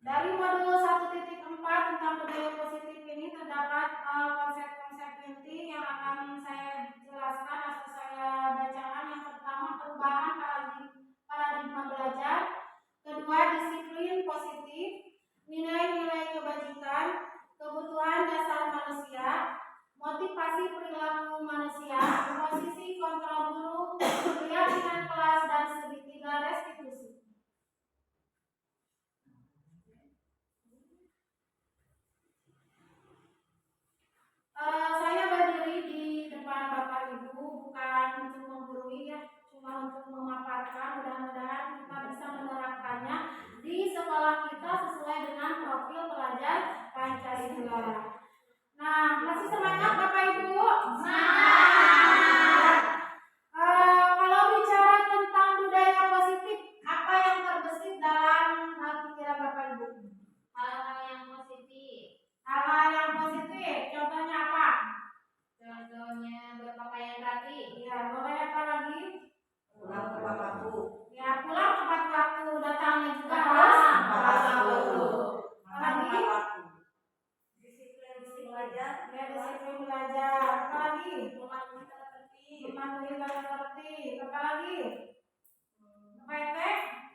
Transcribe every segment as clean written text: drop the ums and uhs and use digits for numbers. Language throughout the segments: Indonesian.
Dari modul 1.4 tentang budaya positif ini terdapat konsep-konsep inti yang akan saya jelaskan atau saya bacakan. Yang pertama, perubahan paradigma belajar. Kedua, disiplin positif, nilai-nilai kebajikan, kebutuhan dasar manusia, motivasi perilaku manusia, posisi kontrol guru, keyakinan kelas, dan segitiga restitusi. Saya berdiri di depan Bapak Ibu bukan untuk menggurui ya, cuma untuk memaparkan. Mudah-mudahan kita bisa menerapkannya di sekolah kita sesuai dengan profil pelajar Pancasila. Nah, masih semangat Bapak Ibu? Semangat. Kalau bicara tentang budaya positif, apa yang terbesit dalam pikiran Bapak Ibu? Hal-hal yang positif. Hal-hal yang positif, contohnya apa? Contohnya berpakaian rapi. Ya, boleh apa lagi? Pulang tepat waktu. Ya, pulang tepat waktu. Datangnya juga harus tepat waktu. Lagi? Disiplin belajar. Ya, disiplin belajar. Apa lagi? Mematuhi tata tertib. Mematuhi tata tertib. Apa lagi? Apa itu?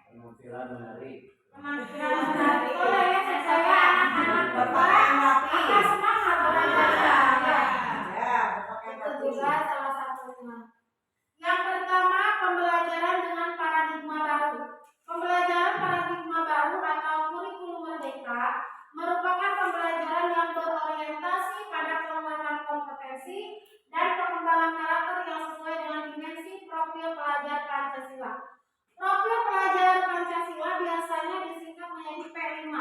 Penampilan menarik. Penampilan menarik. Boleh ya, saya anak-anak berpakaian rapi. Apa semangat belajar? Ya, itu juga salah satunya. Yang pertama, pembelajaran dengan paradigma baru. Pembelajaran paradigma baru atau kurikulum merdeka merupakan pembelajaran yang berorientasi pada penguatan kompetensi dan pengembangan karakter yang sesuai dengan dimensi profil pelajar Pancasila. Profil pelajar Pancasila biasanya disingkat menjadi P5.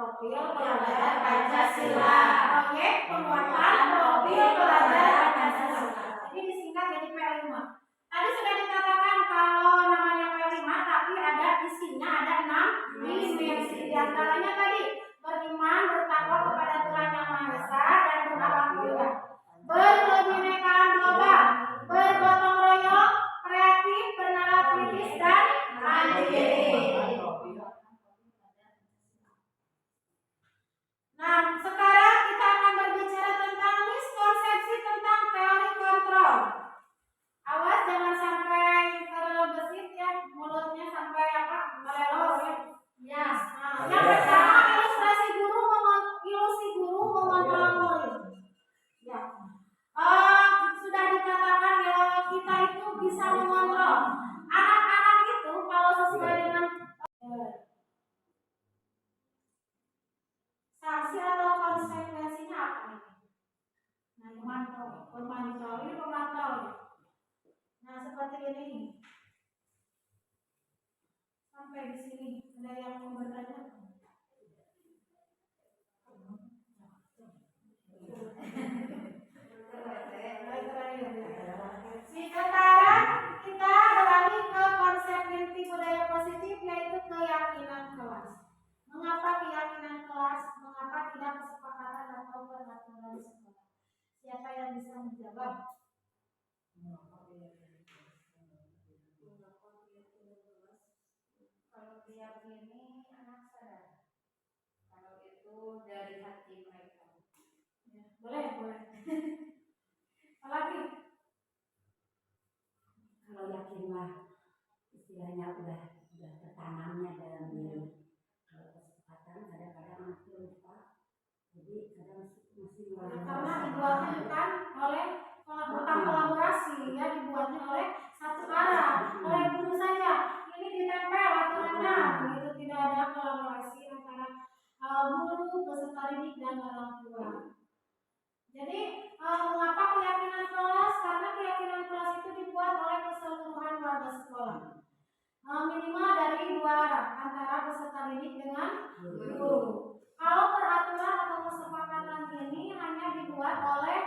profil pelajar Pancasila. Proyek penguatan profil pelajar Pancasila. Jadi disingkat jadi P5. Tadi sudah dikatakan kalau namanya P5 tapi ada isinya ada 6 dimensi. Di antaranya tadi beriman, bertakwa kepada Tuhan Yang Maha Esa dan berakhlak mulia. Berkebinekaan global, bergotong royong, kreatif, bernalar kritis dan mandiri. Nah, sekarang kita akan berbicara tentang miskonsepsi tentang teori kontrol. Awas jangan sampai terbesit ya, mulutnya sampai melelos ya. Ya. Nah, yang pertama ilusi guru mengontrol murid. Ya. Sudah dikatakan ya kita itu bisa mengontrol. Anak-anak itu kalau sesuai dengan sanksi atau konsekuensinya apa ini? Nah, pemantau. Nah, seperti ini. Sampai di sini ada yang mau bertanya? Sekarang kita beralih ke konsep inti budaya positif yaitu keyakinan kelas. Mengapa keyakinan kelas? Mengapa tidak kesepakatan atau peraturan sekolah? Siapa yang bisa menjawab? Kalau keyakinan anak sadar. Kalau itu dari hati mereka. Ya, boleh. Apalagi? Kalau yakinlah istilahnya udah tertanamnya dalam diri. Kalau kesempatan kadang-kadang masih lupa, jadi kadang masih karena dibuatnya kan oleh bukan kolaborasi ya, dibuatnya oleh satu arah oleh guru saja. Ini ditempel aturannya begitu, tidak ada kolaborasi antara guru, peserta didik dan orang tua. Jadi mengapa keyakinan kelas? Karena keyakinan kelas itu dibuat oleh keseluruhan warga sekolah. Minimal dari 2 arah antara peserta didik dengan guru. Kalau peraturan atau kesepakatan ini hanya dibuat oleh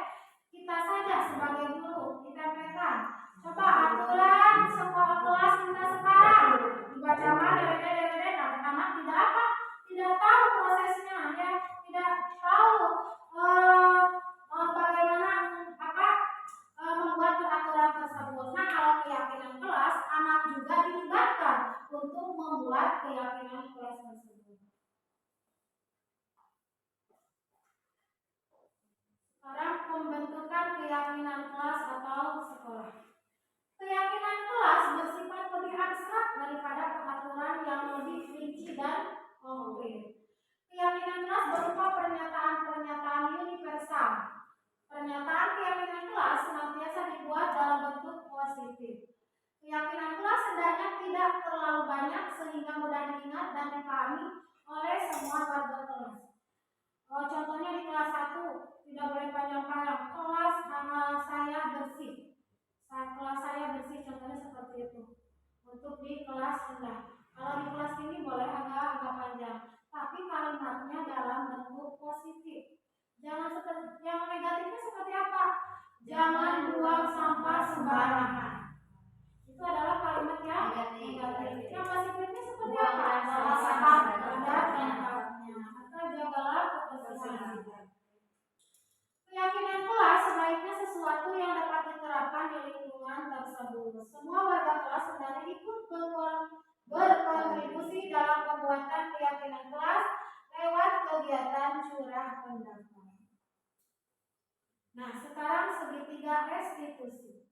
kita saja sebagai guru, kita pegang. Coba aturan sekolah kelas kita sekarang dibacakan DVD, anak-anak tidak tahu prosesnya ya, tidak tahu bagaimana membuat peraturan tersebut. Nah, kalau keyakinan kelas, anak juga dilibatkan untuk membuat keyakinan kelas tersebut. Sekarang pembentukan keyakinan kelas atau sekolah. Keyakinan kelas bersifat lebih abstrak daripada peraturan yang lebih rinci dan konkret. Keyakinan kelas berupa pernyataan-pernyataan universal. Pernyataan keyakinan kelas senantiasa dibuat dalam bentuk positif. Keyakinan kelas hendaknya tidak terlalu banyak sehingga mudah diingat dan dipahami oleh semua warga kelas. Contohnya di kelas 1 tidak boleh panjang-panjang. Kelas saya bersih. Kelas saya bersih, contohnya seperti itu. Untuk di kelas rendah. Kalau di kelas tinggi boleh agak panjang. Tapi kalimatnya dalam bentuk positif. Jangan seperti yang negatifnya seperti apa? Jangan buang sampah sembarangan. Itu adalah kalimat yang negatif. Yang positifnya seperti apa? Sampah pada tempatnya. Atau jagalah kebersihan. Keyakinan kelas sebaiknya sesuatu yang dapat diterapkan di lingkungan tersebut. Semua warga kelas hendaknya ikut berkontribusi dalam pembuatan keyakinan kelas lewat kegiatan curah pendapat. Nah, sekarang segitiga restitusi.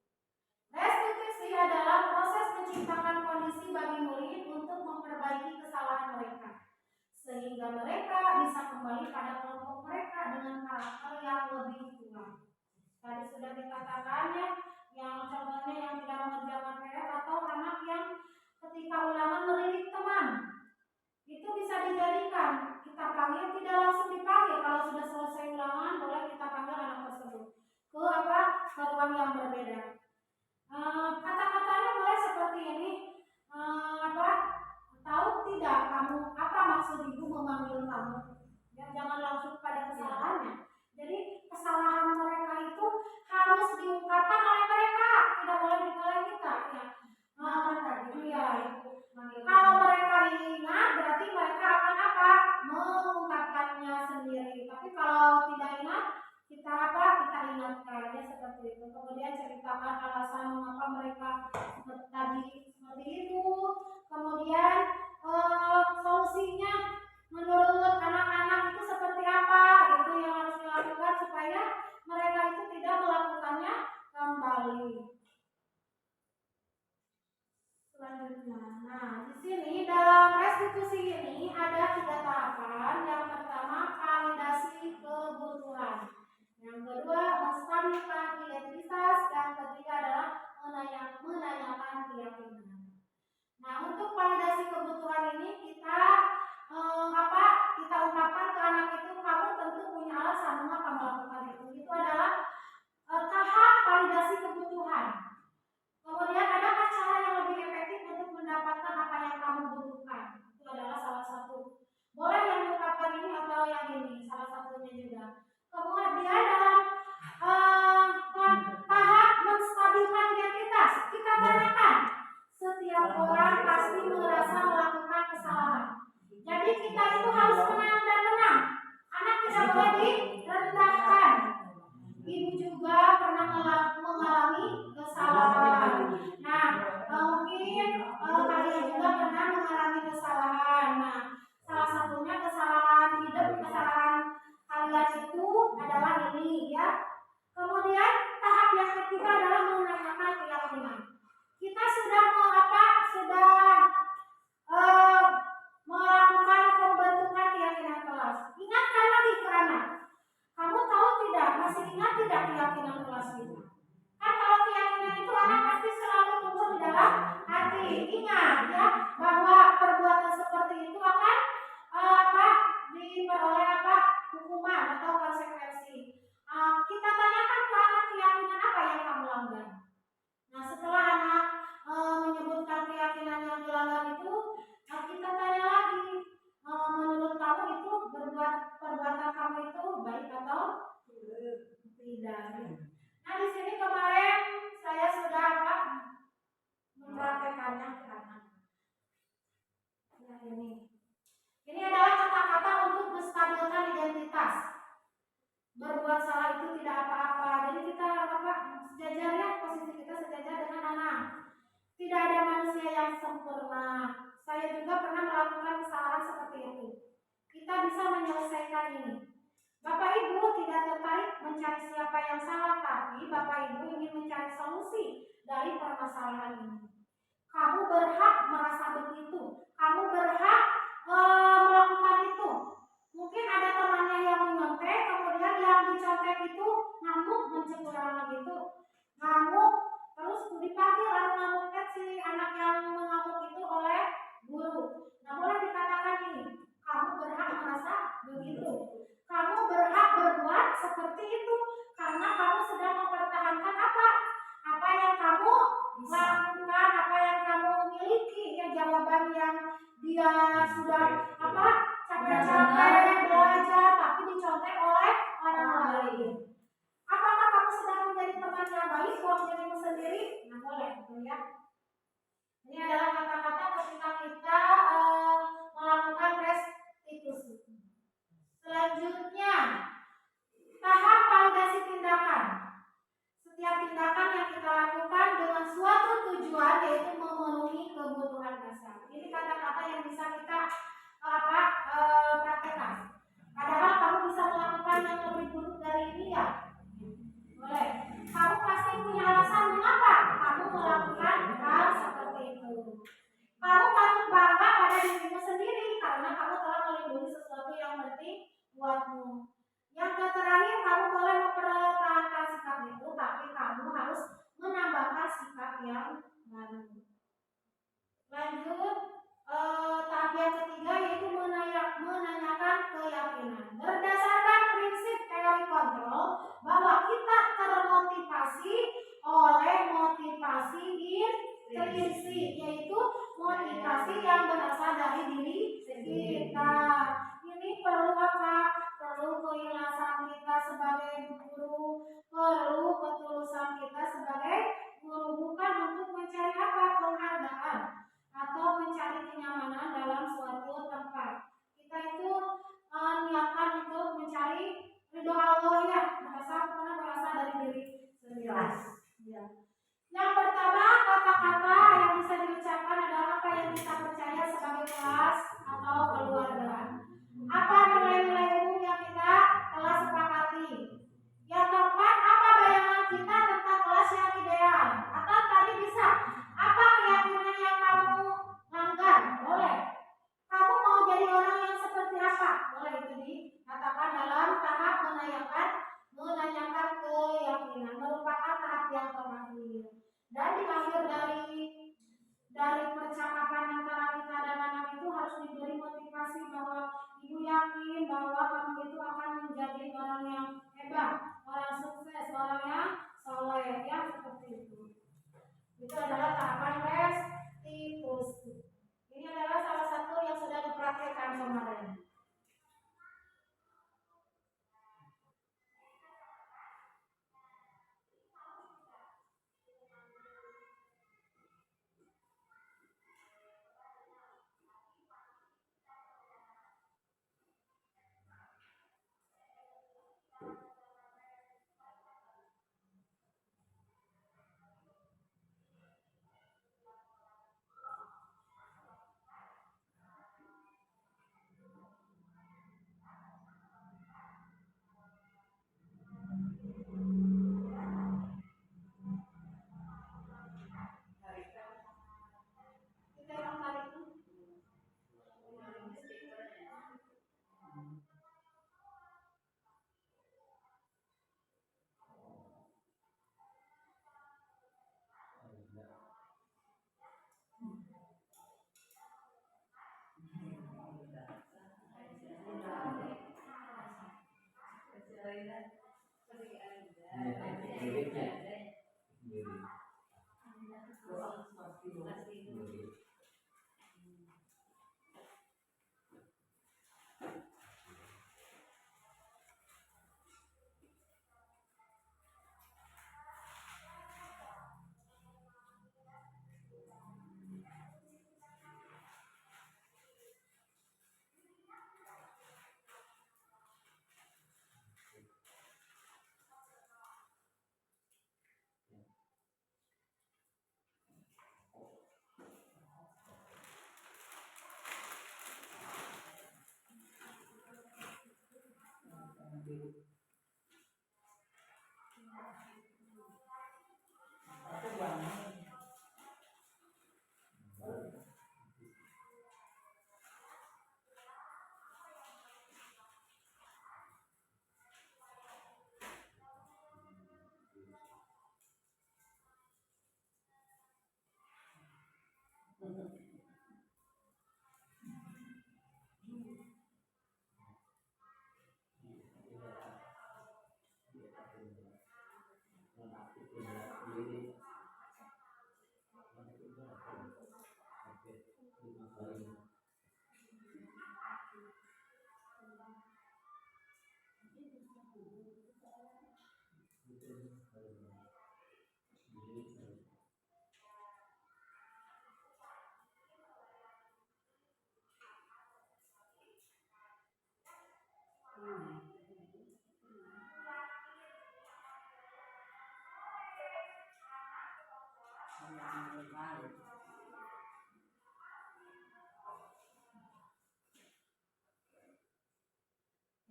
Restitusi adalah proses menciptakan kondisi bagi murid untuk memperbaiki kesalahan mereka, sehingga mereka bisa kembali pada kelompok mereka dengan karakter yang lebih kuat. Tadi sudah dikatakannya, yang contohnya yang tidak mengerjakan PR atau anak yang ketika ulangan melirik teman, itu bisa dijadikan kita panggil, tidak langsung dipanggil. Kalau sudah selesai ulangan boleh kita panggil anak tersebut ke ruang yang berbeda. Kata-katanya boleh seperti ini. Tahu tidak kamu apa maksud ibu memanggil kamu? katakan alasan mengapa mereka tadi seperti itu. Kemudian solusinya menurut anak-anak itu seperti apa gitu yang harus dilakukan supaya mereka itu tidak melakukannya kembali. Selanjutnya, nah di sini dalam restitusi ini ada 3 tahapan. Yang pertama validasi kebutuhan, yang kedua menstabilkan identitas, yang ketiga adalah menanyakan keyakinan. Nah untuk validasi kebutuhan ini kita ungkapkan ke anak itu, kamu tentu punya alasan mengapa melakukan itu. Itu adalah tahap validasi kebutuhan. Kemudian adakah cara yang lebih efektif untuk mendapatkan apa yang kamu butuhkan? Itu adalah salah satu. Boleh yang diungkapkan ini atau yang ini, salah satunya juga. Kemudian dalam tahap menstabilkan identitas, kita tanyakan. Setiap orang pasti merasa melakukan kesalahan. Jadi kita itu harus tenang dan tenang. Anak tidak boleh direndahkan. Ibu juga pernah mengalami kesalahan. Nah, mungkin kalian juga pernah mengalami kesalahan. Nah, salah satunya kesalahan hidup, kesalahan kalian itu adalah ini ya. Kemudian tahap yang ketiga adalah menanyakan keyakinan. Kita sudah melakukan pembentukan keyakinan kelas. Ingatkan lagi ke anak. Kamu tahu tidak, masih ingat tidak keyakinan kelas kita? Kan kalau keyakinan itu anak pasti selalu tumbuh di dalam hati. Ingat ya bahwa perbuatan seperti itu akan diperoleh hukuman atau konsekuensi. Kita tanyakan ke anak keyakinan apa yang kamu langgar. Nah setelah anak menyebutkan keyakinan yang dilanggar itu, kita tanya lagi, menurut kamu itu perbuatan kamu itu baik atau tidak? Nah di sini kemarin saya sudah mempraktekannya ke anak. Nah ini adalah kata-kata untuk menstabilkan identitas. Berbuat salah itu tidak apa-apa. Jadi kita sejajar ya, posisi kita sejajar dengan anak. Tidak ada manusia yang sempurna. Saya juga pernah melakukan kesalahan seperti itu. Kita bisa menyelesaikan ini. Bapak Ibu tidak tertarik mencari siapa yang salah, tapi Bapak Ibu ingin mencari solusi dari permasalahan ini. Kamu berhak merasa begitu. Kamu berhak melakukan itu. Mungkin ada temannya yang menyontek, kemudian yang dicontek itu ngamuk, mencegah gitu. Ngamuk, terus dipanggil ngamuknya si anak yang mengamuk itu oleh guru. Nah boleh dikatakan ini, kamu berhak merasa begitu. Kamu berhak berbuat seperti itu karena kamu sedang mempertahankan apa yang kamu lakukan, apa yang kamu miliki, ya jawaban yang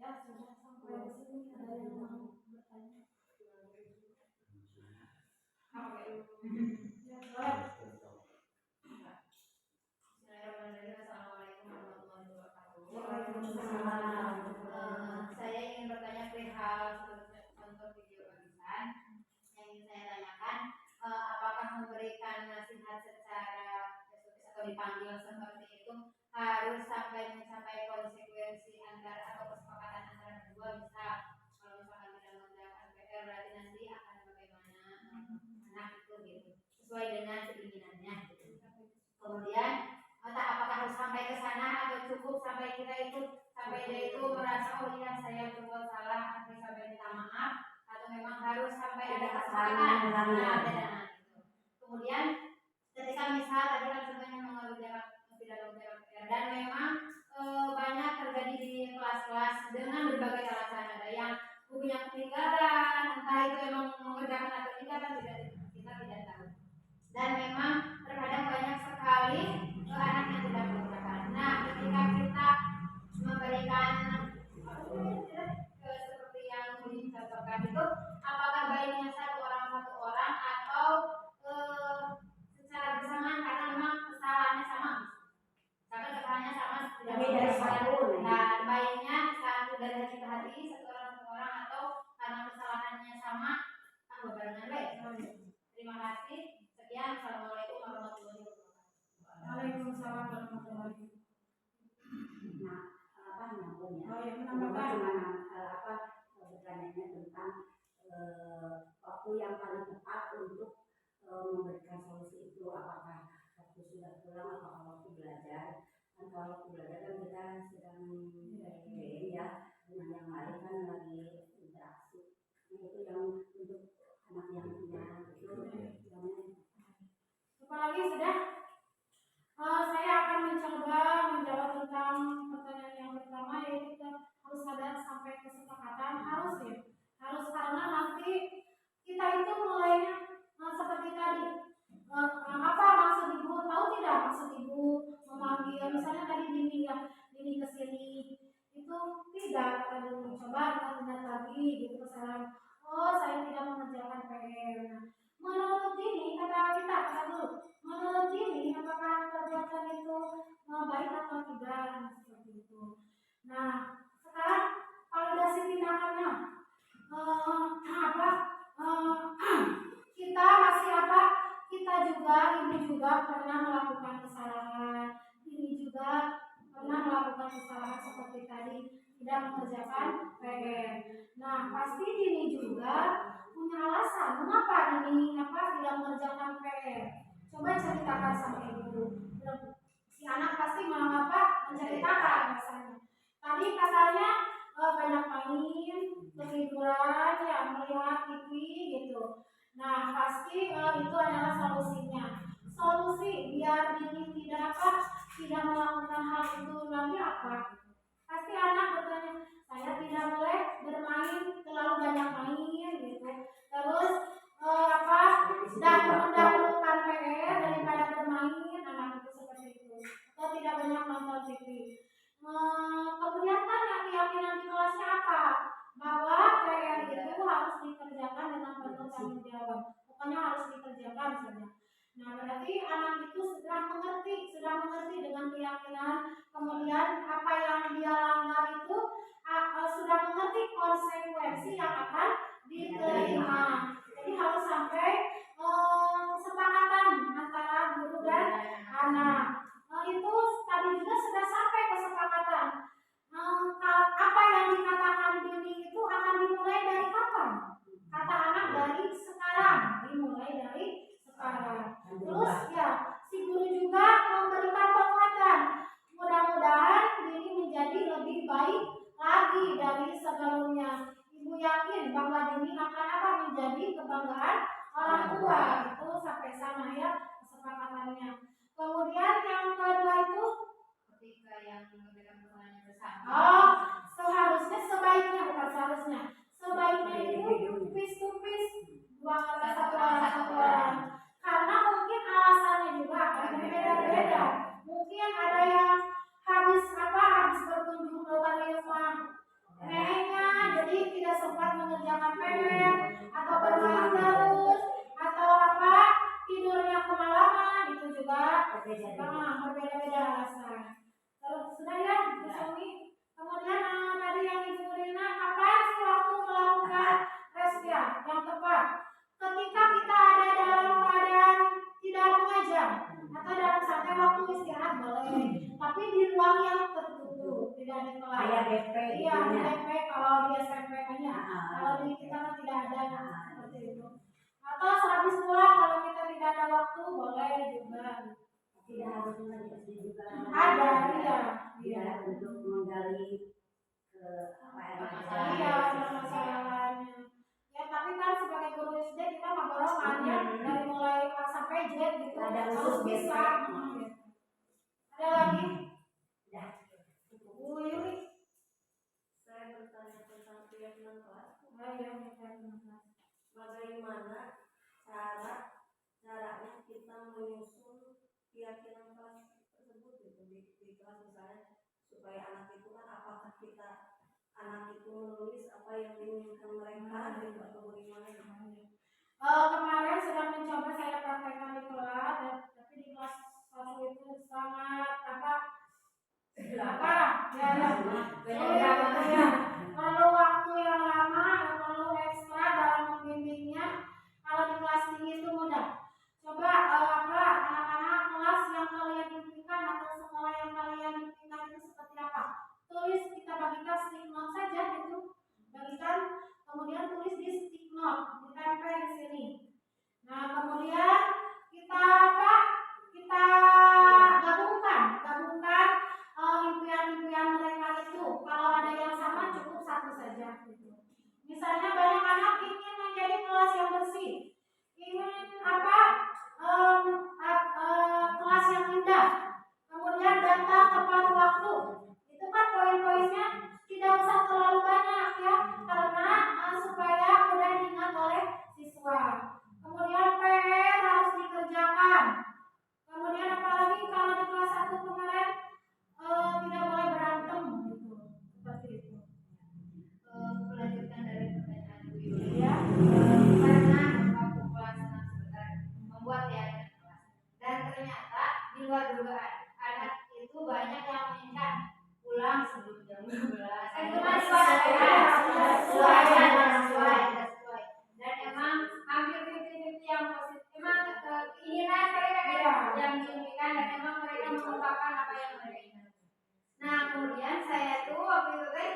Ya sudah sampai di sini, ada yang mau bertanya? Oke. Ya, boleh. Assalamualaikum warahmatullahi wabarakatuh. Waalaikumsalam. Saya ingin bertanya perihal contoh video barisan. Yang ingin saya tanyakan, apakah memberikan nasihat secara atau dipanggil seperti itu harus sampai mencapai konsekuensi antara atau kesepakatan antara kedua, misal kalau misalkan tidak mengerjakan PR berarti nanti akan bagaimana anak itu gitu sesuai dengan keinginannya gitu. Kemudian apakah harus sampai ke sana atau cukup sampai kita itu sampai dia itu merasa oh iya saya berbuat salah nanti sampai minta maaf, atau memang harus sampai ada kesalahan gitu. Kemudian ketika misal tadi kan sebenarnya mengerjakan tidak mengerjakan PR dan memang banyak terjadi di kelas-kelas dengan berbagai alasan, ada yang bukunya ketinggalan, entah itu memang mengerjakan atau tidak kan kita tidak tahu, dan memang terkadang banyak sekali anak yang tidak mengerjakan. Nah, ketika kita memberikan seperti yang dicontohkan itu, apakah baiknya satu orang atau secara bersamaan karena memang kesalahannya sama, karena kesalahannya sama Lebih dari satu. dan baiknya satu dari hati ke hati satu orang atau karena kesalahannya sama barengan baik. Terima kasih. Sekian. Assalamualaikum warahmatullahi wabarakatuh. Waalaikumsalam warahmatullahi wabarakatuh. Nah, apa nyambungnya? Oh ya, menambahkan. Bertanya tentang waktu yang paling tepat untuk memberikan solusi itu, apakah waktu sudah pulang atau waktu belajar. Kan kalau waktu belajar kan kita sedang game ya, dengan yang lain kan lagi interaksi. Nah, itu yang untuk anak yang punya itu Apalagi sudah saya akan mencoba menjawab tentang pertanyaan yang pertama, yaitu harus ada sampai kesepakatan, harus ya, harus, karena nanti kita itu mulainya seperti tadi, apa maksud ibu, tahu tidak maksud ibu memanggil misalnya tadi Dini kesini itu tidak, tadi mencoba ingat lagi gitu kesalahan, oh saya tidak mengerjakan PR. Menurut ini kata dulu, menurut ini apakah perbuatan itu baik atau tidak, seperti itu. Nah, sekarang validasi tindakannya kita masih apa? Kita juga, ibu juga pernah melakukan kesalahan, ini juga pernah melakukan kesalahan seperti tadi tidak mengerjakan PR. Nah, pasti ini juga punya alasan mengapa ini tidak mengerjakan PR. Coba ceritakan sama ibu. Si anak pasti menceritakan alasannya. Tadi katanya banyak main, ketiduran, ya melihat TV gitu. Nah, pasti itu adalah solusinya. Solusi biar Dini tidak melakukan hal itu lagi apa? Pasti anak bertanya, saya tidak boleh bermain terlalu banyak main gitu. Terus dan mendahulukan PR daripada bermain, anak itu seperti itu. Atau tidak banyak nonton TV. Kemudian tanya keyakinan di kelasnya apa? Bahwa memetik konsekuensi yang akan diterima. Jadi harus sampai kesepakatan antara guru dan anak. Itu tadi juga sudah sampai kesepakatan. Apa yang dikatakan Dini itu akan dimulai dari kapan? Kata anak dari sekarang, dimulai dari sekarang. Terus ya, si guru juga memberikan penguatan. Mudah-mudahan Dini menjadi lebih baik lagi dari sebelumnya. Ibu yakin bahwa Dini akan apa menjadi kebanggaan orang tua. Itu sampai sana ya kesepakatannya. Kemudian yang kedua itu ketika yang memberikan pertanyaan bersama. Seharusnya sebaiknya bukan seharusnya. Sebaiknya itu piece to piece, dua orang satu orang. Karena mungkin alasannya juga akan berbeda-beda. Mungkin ada yang habis berkunjung ke rumah neneknya, jadi tidak sempat mengerjakan PR atau bermain terus atau tidurnya kemalaman, itu juga berbeda-beda alasan. Terus sudah ya, Bu Somi. Kemudian tadi yang Ibu Rina, apa sih waktu melakukan resya yang tepat? Ketika kita ada dalam keadaan tidak mengajar atau dalam santai waktu istirahat boleh, tapi di ruang yang tertutup, tidak di kelas. Kayak DP. Iya, DP kalau di SMP nya. Kalau di kita kan tidak ada seperti itu. Atau sehabis pulang kalau kita tidak ada waktu boleh juga. Tidak harus mengajar juga. Ada, iya. Untuk menggali masalahnya. Ya tapi kan sebagai guru SD kita ngobrolnya dari mulai A sampai Z gitu. Ada harus usus bisa. Ada lagi? Ya. Bu Yuri. Saya bertanya tentang keyakinan kelas. Bagaimana caranya kita menyusun keyakinan kelas tersebut di kelas misalnya supaya anak itu kan apakah anak itu menulis apa yang diinginkan mereka atau bagaimana? Kemarin sudah mencoba saya praktekkan di kelas, tapi di kelas 1 itu sangat perlu waktu yang lama, perlu ekstra dalam membimbingnya. Kalau di kelas tinggi itu mudah. Coba anak-anak kelas yang kalian impikan atau sekolah yang kalian impikan itu seperti apa? Tulis, kita bagikan stick note saja gitu. Bagikan, kemudian tulis di stick note, ditempel di sini. Nah, kemudian kita gabungkan impian-impian mereka itu. Kalau ada yang sama cukup satu saja gitu. Misalnya banyak anak ingin menjadi kelas yang bersih, ingin kelas yang indah, kemudian datang tepat waktu. Itu kan poin-poinnya tidak usah terlalu banyak ya, karena supaya mudah diingat oleh siswa. Kemudian PR harus dikerjakan. Kemudian apalagi kalau di kelas 1 kemarin tidak boleh berantem gitu, seperti itu. Melanjutkan dari pertanyaan Bu Yuli Ya. Karena waktu kelas sebentar membuat keyakinan kelas, dan ternyata di luar dugaan anak itu banyak yang menginginkan pulang sebelum jam 12. Itu kan sesuai. Dan emang hampir 50-50 yang positif. Emang keinginan mereka yang diimpikan, dan emang mereka mengungkapkan apa yang mereka inginkan. Nah, kemudian saya tuh waktu itu kan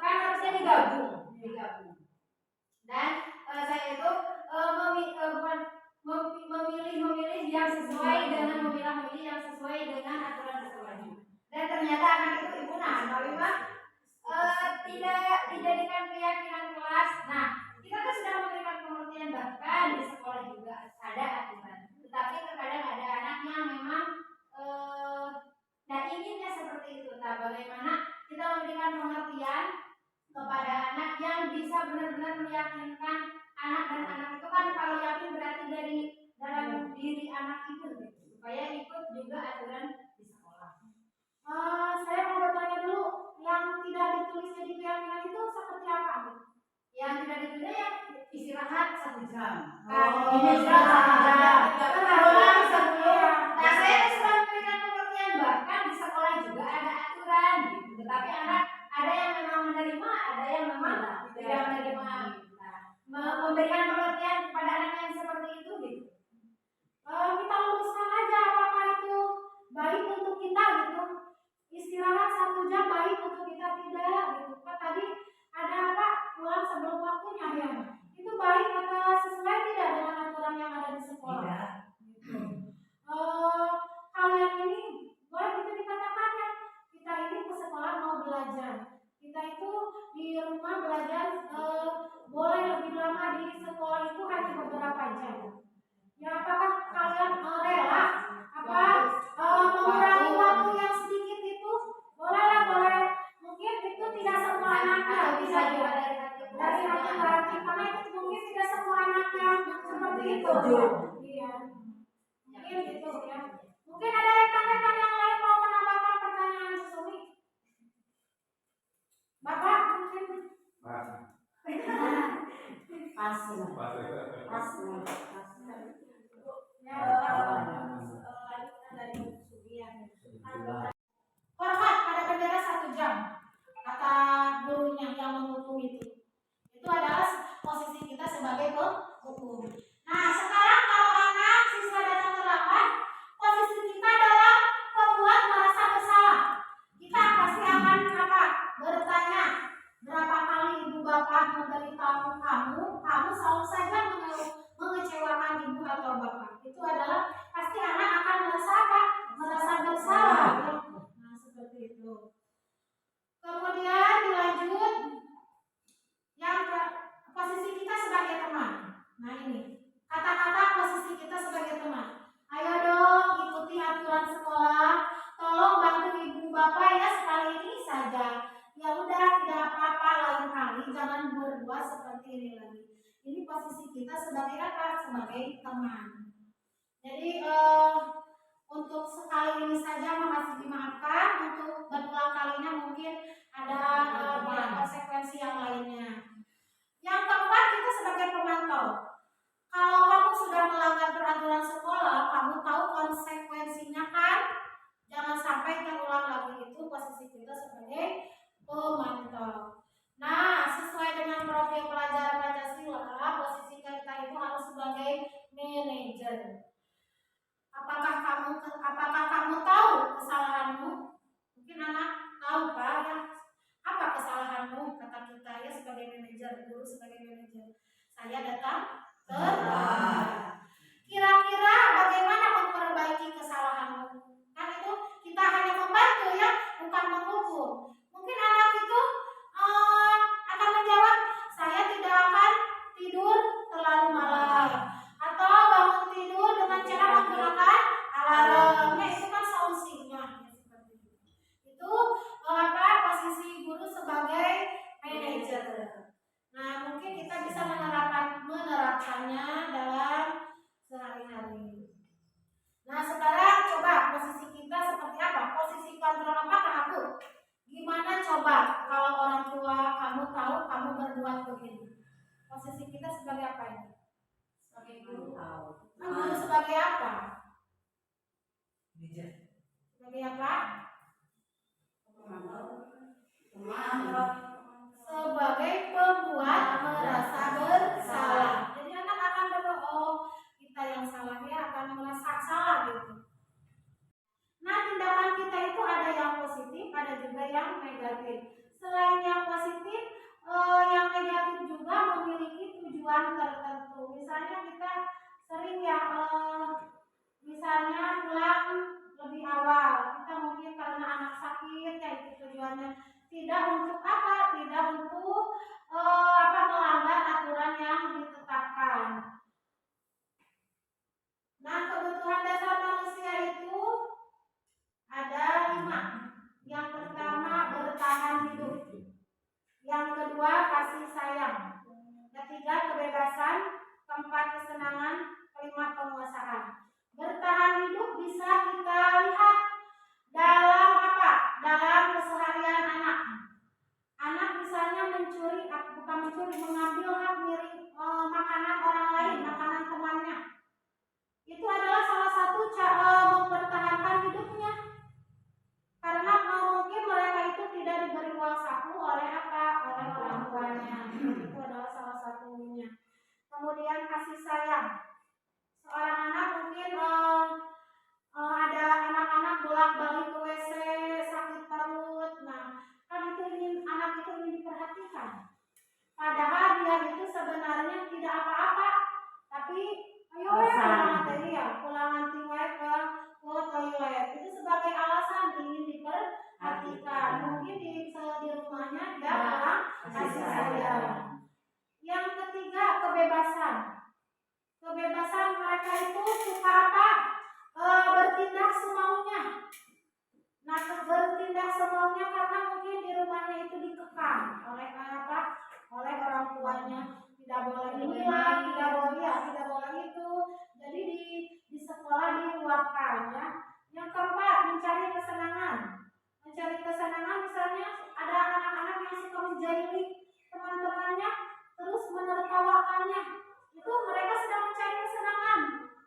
harusnya digabung. Dan saya itu memilih yang sesuai dengan yang sesuai dengan aturan sekolah. Dan ternyata anak itu ibu memang tidak dijadikan keyakinan kelas. Nah, kita kan sudah memberikan pengertian, bahkan di sekolah juga ada aturan. Tetapi terkadang ada anak yang memang inginnya seperti itu. Nah, bagaimana kita memberikan pengertian kepada anak yang bisa benar-benar meyakinkan anak, dan anak itu kan kalau yakin berarti dari dalam diri anak itu gitu, supaya ikut juga aturan di sekolah. Saya mau bertanya dulu, yang tidak ditulis jadi keyakinan itu seperti apa? Yang tidak ditulis ya istirahat 1 jam. Ini istirahat 1 jam. Nah, saya sudah memberikan pengertian, bahkan di sekolah juga ada aturan gitu. Tetapi anak ada yang memang menerima, belajar. Kita itu di rumah belajar boleh lebih lama, di sekolah itu hanya beberapa jam. Ya, apakah kalian rela mengurangi waktu yang sedikit itu? Boleh. Mungkin itu tidak semua anaknya bisa ya. Dari hati ke hati, karena itu mungkin tidak semua anaknya seperti itu. Iya. Mungkin gitu ya. Mungkin ada rekan-rekan yang lain mau menambahkan pertanyaan Susumi. Bapak mungkin. Pas. Ya, dari Susumi ya. Hormat pada bendera 1 jam, kata gurunya yang menghukum itu. Itu adalah posisi kita sebagai penghukum. Nah, sekarang kalau anak siswa datang terlambat, posisi kita adalah membuat merasa bersalah. Kita pasti akan bertanya, berapa kali ibu bapak memberitahu kamu selalu saja mengecewakan ibu atau bapak. Itu adalah pasti anak akan merasa bersalah. Nah, seperti itu. Kemudian dilanjut yang posisi kita sebagai teman. Nah, ini kata-kata posisi kita sebagai teman. Ayo dong ikuti aturan sekolah. Tolong bantu ibu bapak ya sekali ini saja. Ya udah, tidak apa-apa, lain kali jangan berbuat seperti ini lagi. Ini posisi kita sebagai apa? Sebagai teman. Jadi untuk sekali ini saja masih dimaafkan, untuk berulang kalinya mungkin ada konsekuensi yang lainnya. Yang keempat, kita sebagai pemantau. Kalau kamu sudah melanggar peraturan sekolah, kamu tahu konsekuensinya kan? Jangan sampai terulang lagi. Itu posisi kita sebagai pemantau. Nah, sesuai dengan profil pelajaran Pancasila, posisi kita itu harus sebagai manajer. Apakah kamu tahu kesalahanmu? Mungkin anak tahu Pak ya. Apa kesalahanmu? Kata kita ya sebagai manajer, guru sebagai manajer. Saya datang terlambat. Kira-kira bagaimana memperbaiki kesalahanmu? Kan itu kita hanya membantu ya, bukan menghukum. Mungkin anak itu akan menjawab, saya tidak akan tidur terlalu malam, atau bangun tidur dengan cara menggunakan alarm. Itu kan solusinya. Itu posisi guru sebagai manajer. Nah, mungkin kita bisa menerapkannya dalam sehari-hari. Nah, sekarang coba posisi kita seperti apa? Posisi kontrol apakah aku? Gimana coba kalau orang tua kamu tahu kamu berbuat begini? Posisi kita sebagai apa ini? Sebagai guru. Guru sebagai apa? Sebagai apa? Sebagai pembuat merasa bersalah. Jadi anak akan berdoa, kita yang salah ya akan merasa salah gitu. Nah, tindakan kita itu ada yang positif, ada juga yang negatif. Selain yang positif, yang negatif juga memiliki tujuan tertentu. Misalnya kita sering ya, misalnya pulang lebih awal. Kita mungkin karena anak sakit, ya itu tujuannya. Tidak untuk apa? Tidak untuk melanggar aturan yang ditetapkan. Nah, kebutuhan dasar manusia itu ada 5. Yang pertama bertahan hidup. Yang kedua kasih sayang. Ketiga kebebasan. Keempat kesenangan. Kelima penguasaan. Bertahan hidup bisa kita lihat dalam apa? Dalam keseharian anak. Anak misalnya mengambil hak makanan orang lain, makanan temannya. Itu adalah salah satu cara mempertahankan hidupnya. Karena mungkin mereka itu tidak diberi uang saku oleh oleh orang tuanya. Itu adalah salah satunya. Kemudian kasih sayang. Seorang anak mungkin ada anak-anak bolak-balik ke WC, sakit perut. Nah, kan anak itu ingin diperhatikan. Padahal dia itu sebenarnya tidak apa-apa, tapi ayo pulang nanti ke toilet. Itu sebagai alasan ingin diperhatikan. Mungkin di dikekang oleh apa? Oleh orang tuanya. Tidak boleh inilah, tidak boleh ya, tidak boleh itu. Jadi di sekolah diluapkan ya. Yang keempat, mencari kesenangan. Mencari kesenangan misalnya ada anak-anak yang suka menjahili teman-temannya terus menertawakannya. Itu mereka sedang mencari kesenangan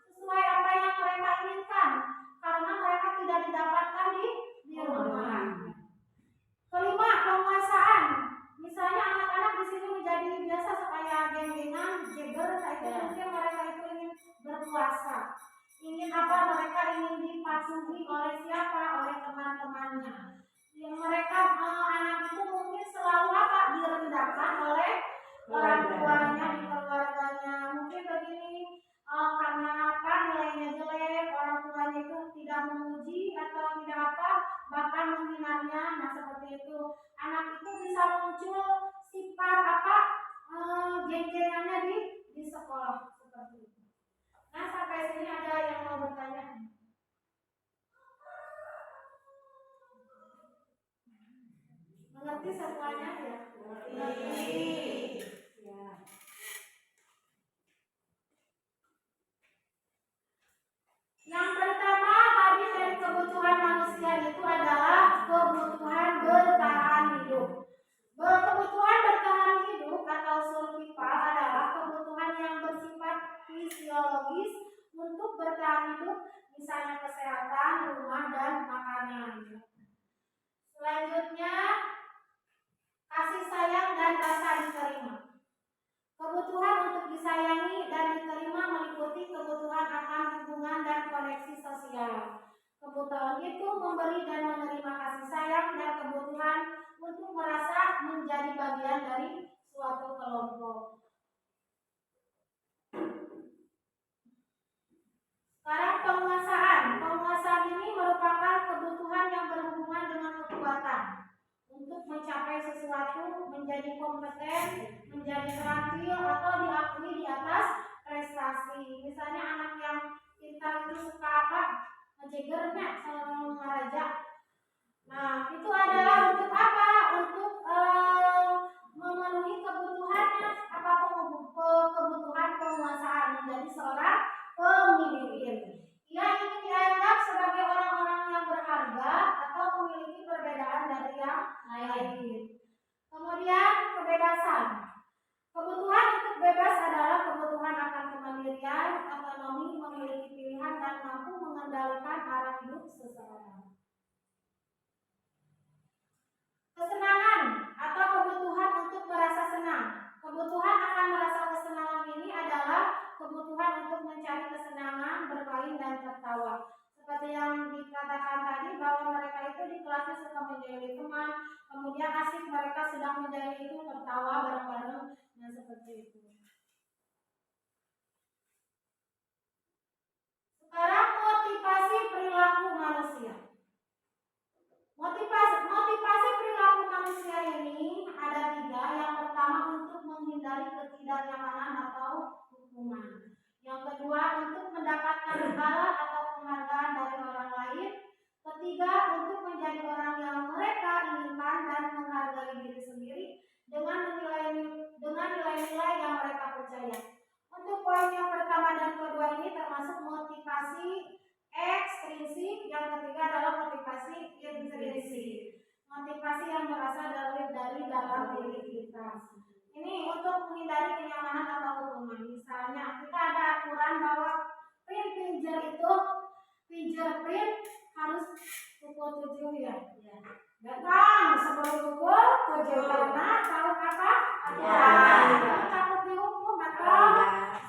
sesuai apa yang mereka inginkan karena mereka tidak didapatkan di rumah. Kelima, penguasaan. Misalnya anak-anak di sini menjadi biasa supaya geng-gengan, jeger, itu mungkin mereka itu ingin berkuasa. Ingin apa? Mereka ingin dipatuhi oleh siapa? Oleh teman-temannya. Yang mereka anak itu mungkin selalu apa? Direndahkan oleh orang tuanya di keluarganya. Mungkin begini karena apa? Nilainya jelek, orang tuanya itu tidak memuji atau tidak apa? Bahkan menghinanya. Nah seperti itu. Anak itu bisa muncul sifat apa? Geng-gengannya di sekolah seperti itu. Nah sampai sini ada yang mau bertanya? Mengerti semuanya ya? Mengerti. Ya. Yang pertama tadi dari kebutuhan manusia itu adalah kebutuhan bertahan hidup. Kebutuhan bertahan hidup atau survival adalah kebutuhan yang bersifat fisiologis untuk bertahan hidup, misalnya kesehatan, rumah, dan makanan. Selanjutnya, kasih sayang dan rasa diterima. Kebutuhan untuk disayangi dan diterima meliputi kebutuhan akan hubungan dan koneksi sosial. Kebutuhan itu memberi dan menerima kasih sayang dan kebutuhan untuk merasa menjadi bagian dari suatu kelompok. Sekarang penguasaan. Penguasaan ini merupakan kebutuhan yang berhubungan dengan kekuatan untuk mencapai sesuatu, menjadi kompeten, menjadi terampil atau diakui di atas prestasi. Misalnya anak yang pintar itu suka apa? Ngejegernya, selalu mengaraja. Nah, itu adalah untuk apa? Untuk memenuhi kebutuhannya, apa kebutuhan penguasaan menjadi seorang pemimpin. Ia ingin dianggap sebagai orang-orang yang berharga atau memiliki perbedaan dari yang lain. Kemudian kebebasan. Kebutuhan untuk bebas adalah kebutuhan akan kemandirian, otonomi, memiliki pilihan dan mampu mengendalikan arah hidup seseorang. Kesenangan atau kebutuhan untuk merasa senang. Kebutuhan akan merasa kesenangan ini adalah kebutuhan untuk mencari kesenangan, bermain dan tertawa. Seperti yang dikatakan tadi bahwa mereka itu di kelasnya suka menjahili teman, kemudian asik mereka sedang menjahili itu tertawa bareng-bareng, nah seperti itu. Sekarang motivasi perilaku manusia. Motivasi perilaku manusia ini ada 3. Yang pertama untuk menghindari ketidaknyamanan atau hukuman. Yang kedua untuk mendapatkan imbalan atau penghargaan dari orang lain. Ketiga untuk menjadi orang yang mereka inginkan dan menghargai diri sendiri dengan nilai-nilai yang mereka percaya. Untuk poin yang pertama dan kedua ini termasuk motivasi ekstrinsik, yang ketiga adalah motivasi intrinsik. Motivasi yang berasal dari dalam diri kita. Ini untuk menghindari kenyamanan atau hukuman. Misalnya kita ada aturan bahwa fingerprint harus pukul 7 ya. Datang sebelum pukul 7 karena tahu apa? Aturan. Takut dihukum atau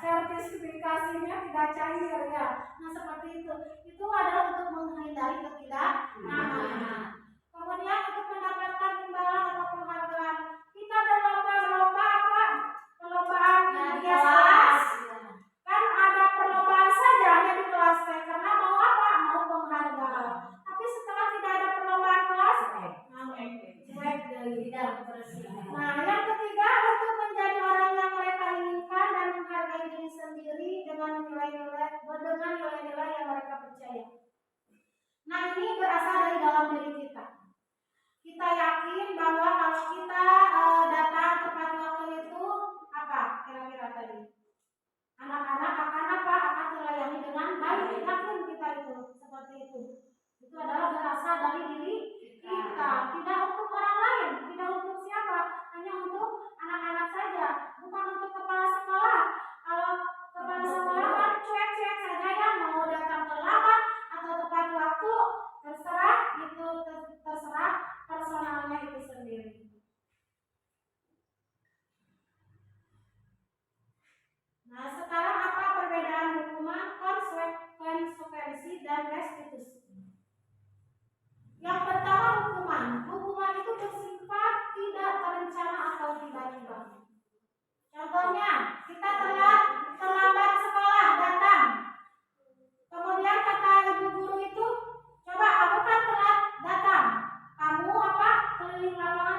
sertifikasinya tidak cair ya. Nah seperti itu. Itu adalah untuk menghindari ketidaknyamanan. Kemudian untuk mendapatkan imbalan atau penghargaan, kita berlomba apa? Perlombaan di kelas. Kan ada perlombaan saja hanya di kelas karena mau apa? Mau penghargaan. Tapi setelah tidak ada perlombaan kelas, nah yang ketiga untuk menjadi orang yang mereka inginkan dan menghargai diri sendiri dengan nilai-nilai yang mereka percaya. Nah ini berasal dari dalam diri kita. Kita yakin bahwa kalau kita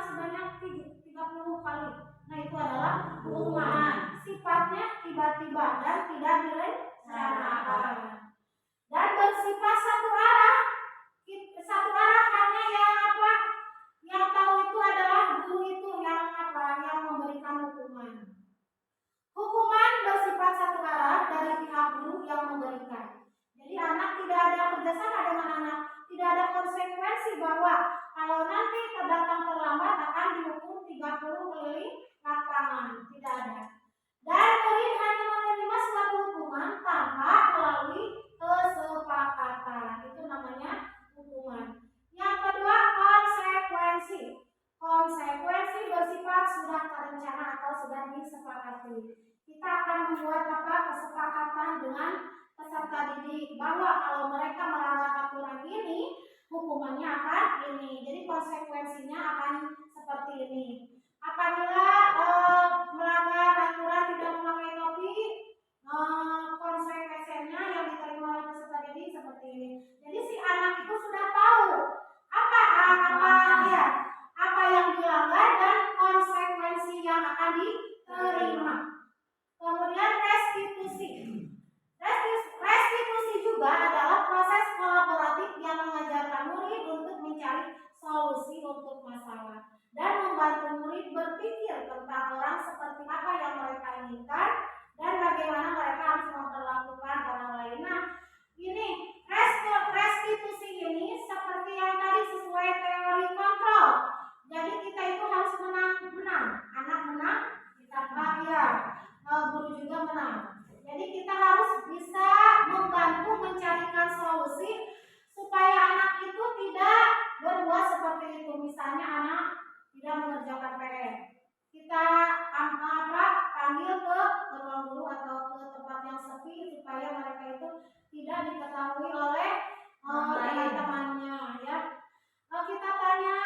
sebanyak 30 kali. Nah, itu adalah hukuman. Sifatnya tiba-tiba dan tidak direncanakan. Dan bersifat satu arah. Satu arah hanya yang apa? Yang tahu itu adalah guru itu yang apa? Yang memberikan hukuman. Hukuman bersifat satu arah dari pihak guru yang memberikan. Jadi anak tidak ada kerjasama dengan anak, tidak ada konsekuensi bahwa kalau nanti datang terlambat akan dihukum 30 keliling lapangan, tidak ada. Dan murid hanya menerima suatu hukuman tanpa melalui kesepakatan, itu namanya hukuman. Yang kedua, konsekuensi. Konsekuensi bersifat sudah terencana atau sudah disepakati. Kita akan membuat kesepakatan dengan peserta didik bahwa kalau mereka melanggar aturan ini, hukumannya akan ini. Jadi konsekuensinya akan seperti ini. Apabila melanggar aturan tidak memakai topi, konsekuensinya yang diterima oleh peserta didik seperti ini. Jadi si anak itu sudah tahu apa yang dilanggar dan konsekuensi yang akan diterima. Kemudian restitusi. Restitusi juga adalah proses kolaboratif yang mengajarkan murid untuk mencari solusi untuk masalah dan membantu murid berpikir tentang orang seperti apa yang mereka inginkan dan bagaimana mereka harus memperlakukan orang lain. Nah, ini restitusi ini seperti yang tadi sesuai teori kontrol. Jadi kita itu harus menang. Anak menang, kita guru juga menang. Jadi kita harus bisa membantu mencarikan solusi supaya anak itu tidak berbuat seperti itu. Misalnya anak tidak mengerjakan PR, kita panggil ke ruang guru atau ke tempat yang sepi supaya mereka itu tidak diketahui oleh teman-temannya, ya. Kita tanya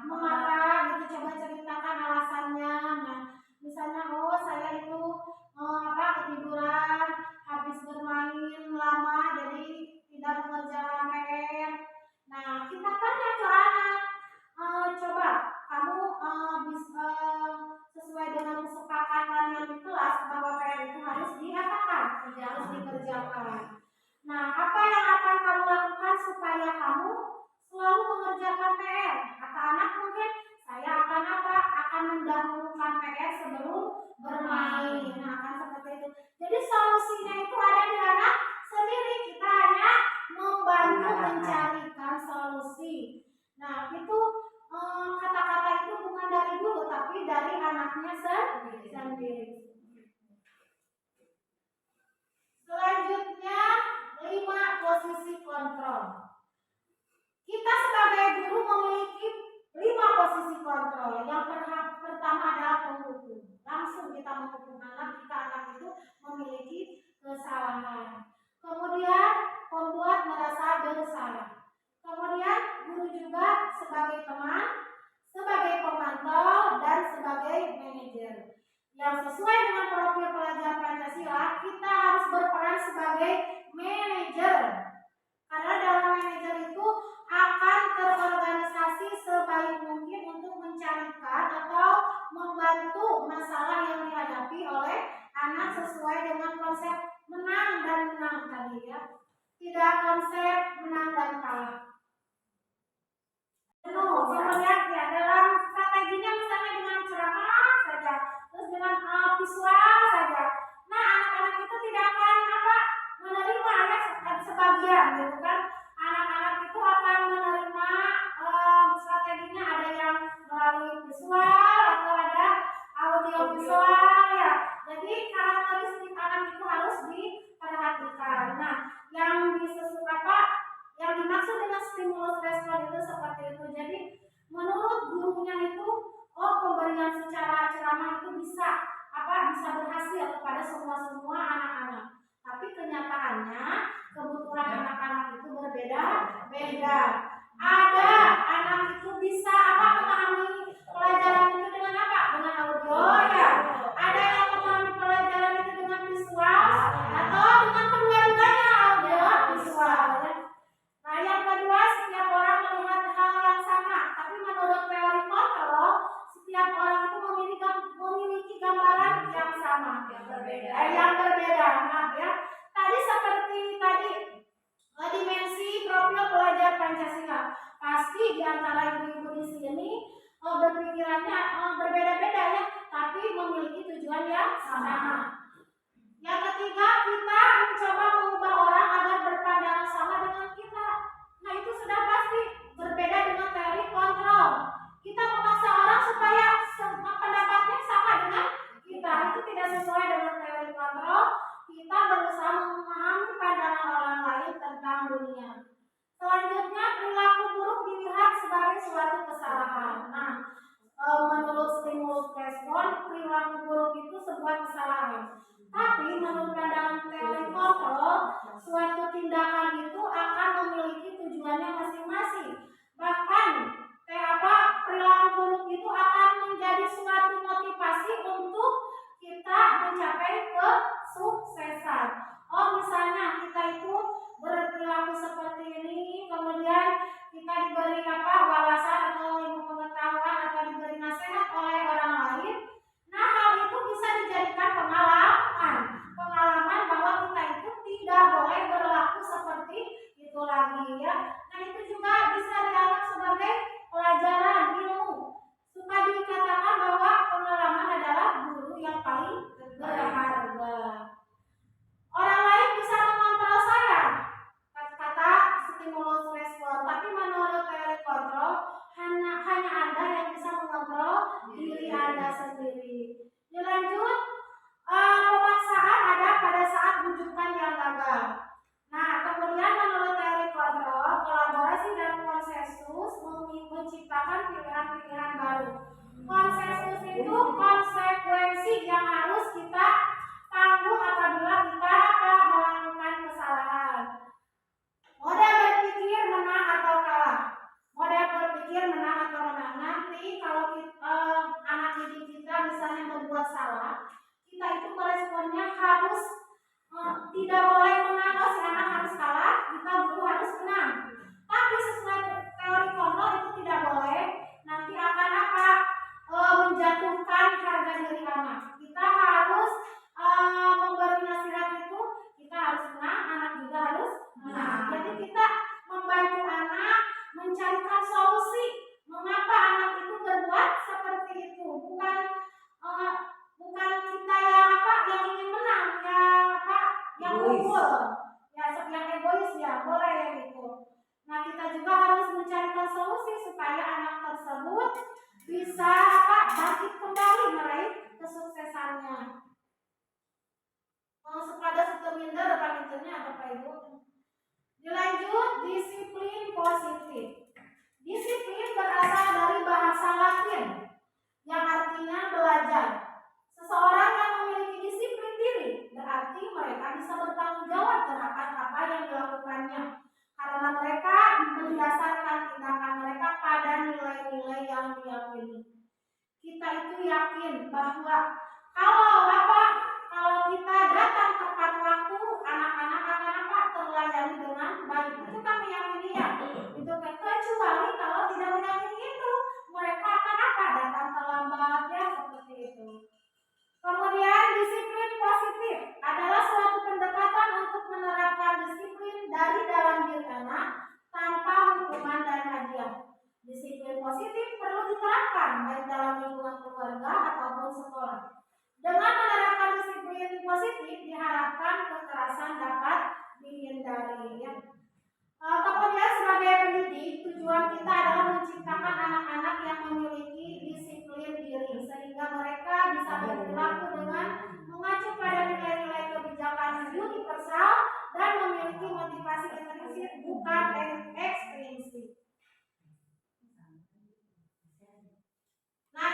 mengapa, gitu, coba ceritakan alasannya. Nah, misalnya saya itu ketiduran habis bermain lama jadi tidak mengerjakan PR. Nah, kita tanya ke anak, coba kamu bisa sesuai dengan kesepakatan yang di kelas bahwa PR itu harus harus dikerjakan. Nah, apa yang akan kamu lakukan supaya kamu selalu mengerjakan PR? Kata anak mungkin saya akan mendahulukan PR sebelum bermain. Nah, akan seperti itu. Jadi solusinya itu ada di anak sendiri. Kita hanya membantu mencarikan solusi. Nah, itu kata-kata itu bukan dari guru tapi dari anaknya sendiri. Selanjutnya 5 posisi kontrol. Kita sebagai guru memiliki 5 posisi kontrol. Yang pertama adalah penghukum. Langsung kita menghukum anak jika anak itu memiliki kesalahan. Kemudian pembuat merasa bersalah. Kemudian guru juga sebagai teman, sebagai pemantau, dan sebagai manajer. Yang sesuai dengan profil pelajar Pancasila, kita harus berperan sebagai manajer. Karena dalam manajer itu akan terorganisasi sebaik mungkin untuk mencarikan atau membantu masalah yang dihadapi oleh anak sesuai dengan konsep menang dan menang tadi, ya. Tidak konsep menang dan kalah. Kemudian ya dalam strateginya misalnya dengan ceramah saja, terus dengan visual saja. Nah, anak-anak itu tidak akan menerima sebagian, gitu kan? Anak-anak itu akan menerima strateginya ada yang melalui visual atau ada audio visual, ya. Jadi karakteristik anak itu harus diperhatikan. Nah, yang yang dimaksud dengan stimulus respon itu seperti itu. Jadi menurut gurunya itu pemberian secara ceramah itu bisa berhasil kepada semua anak-anak. Tapi kenyataannya kebutuhan anak-anak itu berbeda-beda. Ada anak itu bisa memahami pelajaran itu dengan dengan audio, ya. Ada yang memahami pelajaran itu dengan visual atau dengan kedua-duanya, audio visual, ya. Nah, yang kedua, setiap orang melihat hal yang sama, tapi menurut teori sama. Yang ketiga, kita mencoba mengubah orang agar berpandangan sama dengan kita. Nah, itu sudah pasti berbeda dengan teori kontrol. Kita memaksa orang supaya pendapatnya sama dengan kita. Itu tidak sesuai dengan teori kontrol. Kita berusaha memahami pandangan orang lain tentang dunia. Selanjutnya, perilaku buruk dilihat sebagai suatu kesalahan. Nah, menurut stimulus respon, perilaku buruk itu sebuah kesalahan. Tapi menurut pandangan teori kontrol, suatu tindakan itu akan memiliki tujuannya masing-masing. Bahkan perilaku buruk itu akan menjadi suatu motivasi untuk kita mencapai kesuksesan. Oh, misalnya kita itu berperilaku seperti ini, kemudian kita diberi wawasan atau ilmu pengetahuan atau diberi nasihat oleh orang lain. Nah, hal itu bisa dijadikan pengalaman bahwa kita itu tidak boleh berlaku seperti itu lagi, ya. Nah, itu juga bisa dianggap sebagai pelajaran ilmu. Suka dikatakan bahwa pengalaman adalah guru yang paling berharga. Orang lain bisa mengontrol saya, kata stimulus respon, tapi menurut teori kontrol hanya Anda yang bisa mengontrol diri Anda sendiri. Dilanjut, pemaksaan ada pada saat bujukan yang gagal. Nah, kemudian menurut teori kontrol, kolaborasi dan konsensus menciptakan pilihan-pilihan baru. Konsensus itu konsekuensi yang harus kita tanggung apabila kita melakukan kesalahan. Model berpikir menang atau kalah. Model berpikir menang atau menang. Nanti kalau anak didik kita misalnya berbuat salah, kita itu meresponnya harus tidak boleh menang, si anak harus kalah, kita guru harus menang. Tapi sesuai teori kontrol itu tidak boleh. Nanti akan menjatuhkan harga diri anak. Kita harus memberi nasihat itu, kita harus menang, anak juga harus menang. Jadi kita membantu anak mencarikan solusi mengapa anak itu berbuat seperti itu. Bukan kita yang ingin menang, yang unggul, yang egois, ya boleh ya gitu. Nah, kita juga harus mencarikan solusi supaya anak tersebut bisa bangkit kembali meraih kesuksesannya. Sepada suteminder palinternya apa Pak Ibu? Dilanjut, disiplin positif. Disiplin berasal dari bahasa Latin yang artinya belajar. Seseorang yang memiliki disiplin diri berarti mereka bisa bertanggung jawab terhadap apa yang dilakukannya, karena mereka mendasarkan tindakan mereka pada nilai-nilai yang diyakini. Kita itu yakin bahwa kalau kita datang tepat waktu, anak-anak akan terlayani dengan baik. Itu kami yakininya. Itu kecuali kalau tidak meyakini itu, mereka akan datang terlambat, ya seperti itu. Kemudian disiplin positif adalah suatu pendekatan untuk menerapkan disiplin dari dalam diri anak tanpa hukuman dan hadiah. Disiplin positif perlu diterapkan baik dalam lingkungan keluarga ataupun sekolah. Dengan menerapkan disiplin positif diharapkan kekerasan dapat dihindari, ya. Kemudian sebagai pendidik, tujuan kita adalah menciptakan anak-anak yang memiliki disiplin diri sehingga mereka bisa berperilaku dengan mengacu pada nilai-nilai kebijakan universal dan memiliki motivasi intrinsik bukan ekstrinsik. Nah,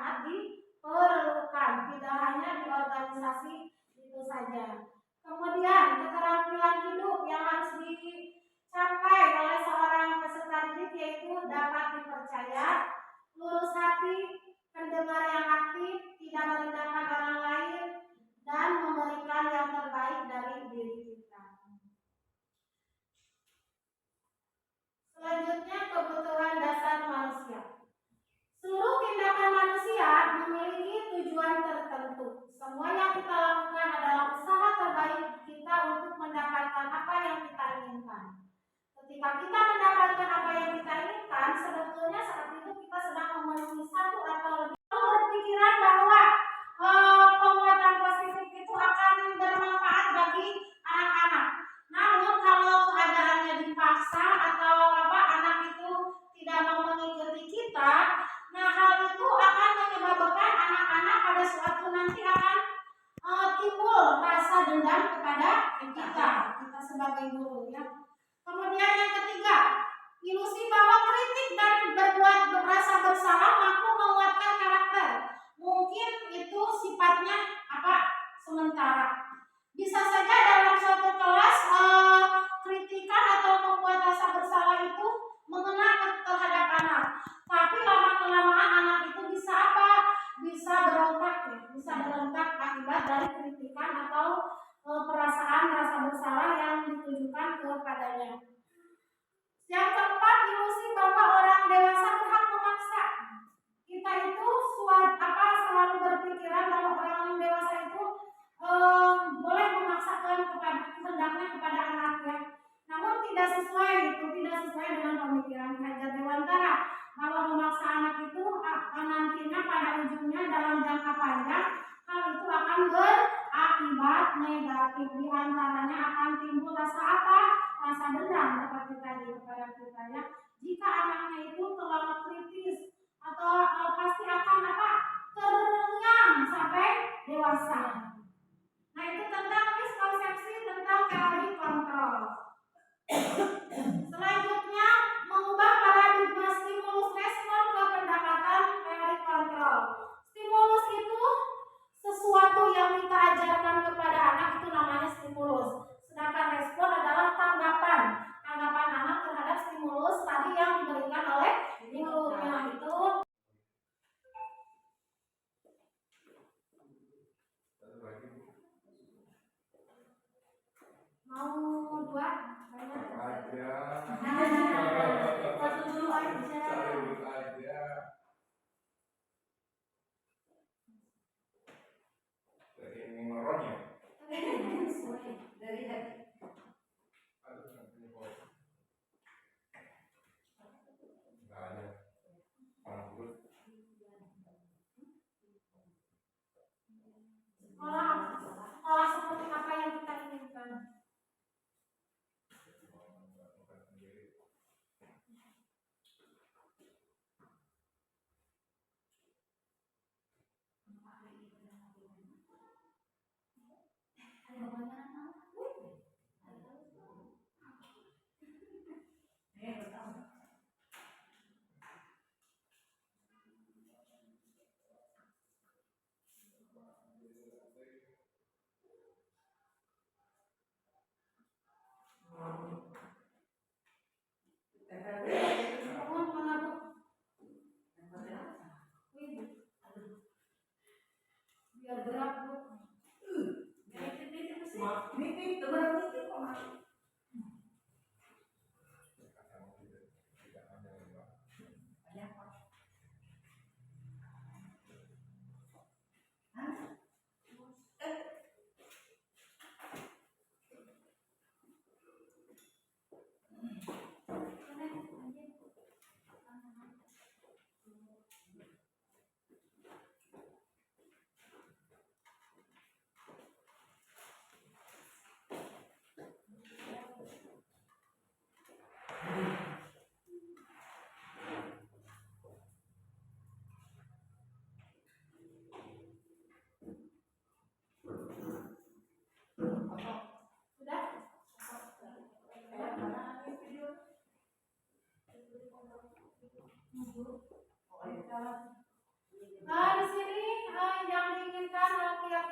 sangat diperlukan, tidak hanya di organisasi itu saja. Kemudian keterampilan hidup yang harus dicapai oleh seorang peserta didik yaitu dapat dipercaya, lurus hati, pendengar yang aktif, tidak merendahkan orang lain, dan memberikan yang terbaik dari diri kita. Selanjutnya kebutuhan dasar manusia. Seluruh tindakan manusia memiliki tujuan tertentu. Semua yang kita lakukan adalah usaha terbaik kita untuk mendapatkan apa yang kita inginkan. Ketika kita mendapatkan apa yang kita inginkan, sebetulnya saat itu kita sedang memenuhi satu atau lebih. Kalau berpikiran bahwa penguatan positif itu akan bermanfaat bagi anak-anak. Namun kalau keadaannya dipaksa atau anak itu tidak mau mengikuti kita, nah hal itu akan menyebabkan anak-anak pada suatu nanti akan timbul rasa dendam kepada kita sebagai guru ya. Kemudian yang ketiga, ilusi bahwa kritik dan berbuat rasa bersalah mampu menguatkan karakter. Mungkin itu sifatnya sementara. Bisa saja dalam suatu kelas kritikan atau membuat rasa bersalah itu mengena terhadap anak. Tapi lama-kelamaan anak itu bisa Bisa berontak akibat dari kritikan atau perasaan rasa bersalah yang ditujukan kepadanya. Yang keempat, ilusi bahwa orang dewasa berhak memaksa. Kita itu selalu berpikiran bahwa orang dewasa itu boleh memaksakan kehendaknya kepada anaknya. Namun tidak sesuai dengan pemikiran Hajar Dewantara bahwa memaksa anak itu nantinya pada ujungnya dalam jangka panjang hal itu akan berakibat negatif. Di antaranya akan timbul rasa dendam seperti tadi kepada kita ya. Jika anaknya itu terlalu kritis atau pasti akan terengang sampai dewasa. Nah itu tentang miskonsepsi tentang teori kontrol. Selanjutnya mengubah paradigma stimulus respon ke pendekatan teori kontrol. Stimulus itu sesuatu yang kita ajarkan kepada anak, itu namanya stimulus. Sedangkan respon adalah tanggapan anak terhadap stimulus tadi yang diberikan oleh gurunya itu. Mau dua? Satu dulu aja. Dari hati. Olah seperti apa yang kita inginkan. Biar gerak bu. Sudah?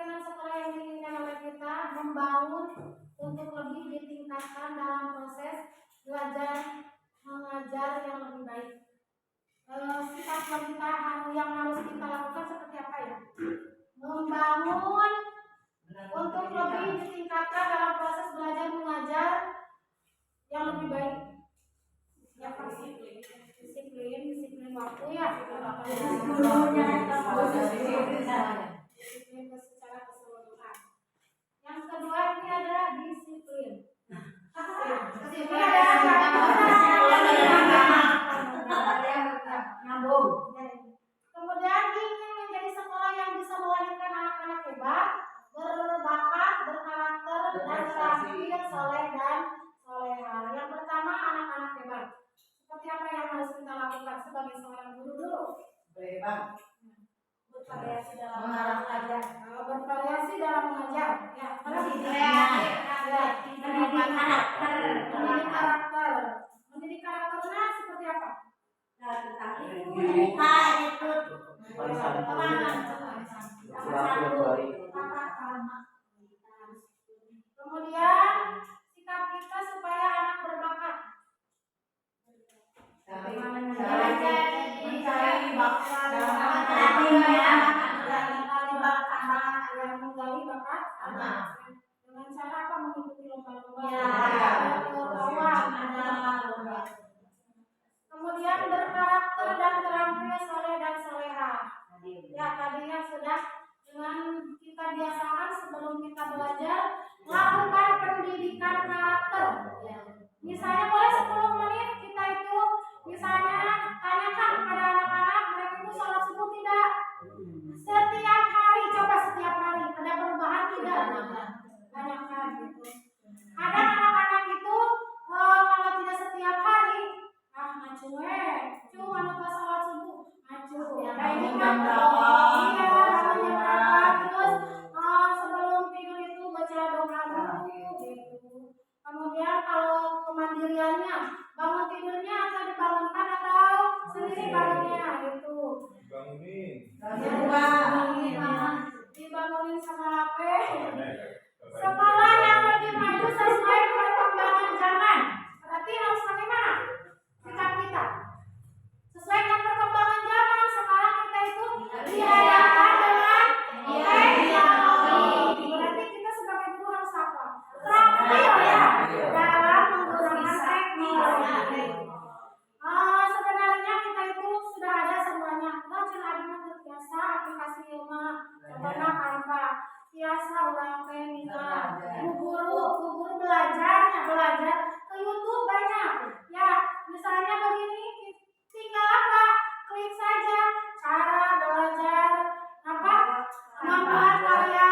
keyakinan sekolah yang diinginkan oleh kita membangun untuk lebih ditingkatkan dalam proses belajar mengajar yang lebih baik. Sikap kita yang harus kita lakukan seperti apa ya? Membangun untuk lebih ditingkatkan dalam proses belajar mengajar yang lebih baik. Ya, disiplin waktu ya. Disiplin secara keseluruhan. Yang kedua ini ada disiplin. Kemudian ingin menjadi sekolah yang bisa melahirkan anak-anak hebat, berbakat, berkarakter, dan terampil, soleh dan soleha. Yang pertama, anak-anak hebat. Seperti apa yang harus kita lakukan sebagai seorang guru dulu? Bervariasi dalam mengajar. Bervariasi dalam mengajar. Ya, mendidik karakternya seperti apa? Kemudian sikap kita supaya anak berbakat. Mencari bakat anak. Dengan cara apa? Mengikuti lomba-lomba. Kemudian berkarakter dan terampil, soleh dan soleha. Ya, tadinya sudah dengan kita biasakan sebelum kita belajar melakukan pendidikan karakter. Misalnya boleh 10 menit kita itu misalnya tanyakan kepada anak-anak mereka itu sholat subuh tidak? Setiap hari, coba setiap hari ada perubahan tidak? Tanyakan gitu. Kadang anak-anak itu kalau tidak setiap hari ngacu cuma lupa sholat subuh ngacu. Nah ini kan terus sebelum tidur itu baca doa dulu gitu. Kemudian kalau kemandiriannya bangun tidurnya atau dibangunkan atau sendiri bangunnya gitu. Dibangunin sama HP. Sekolah yang lebih maju sesuai perkembangan zaman. Berarti harus bagaimana? Sikap kita sesuai dengan perkembangan zaman. Sekarang kita itu dihadapkan dengan teknologi. Berarti kita sebagai guru harus apa? Terampil ya dalam menggunakan teknologi. Sebenarnya kita itu sudah ada semuanya. Belajar agama terbiasa aplikasi Ilma, Coba Canva, biasa orang guru belajar ke YouTube banyak. Ya, misalnya begini, tinggal apa? Klik saja cara belajar apa? Membuat karya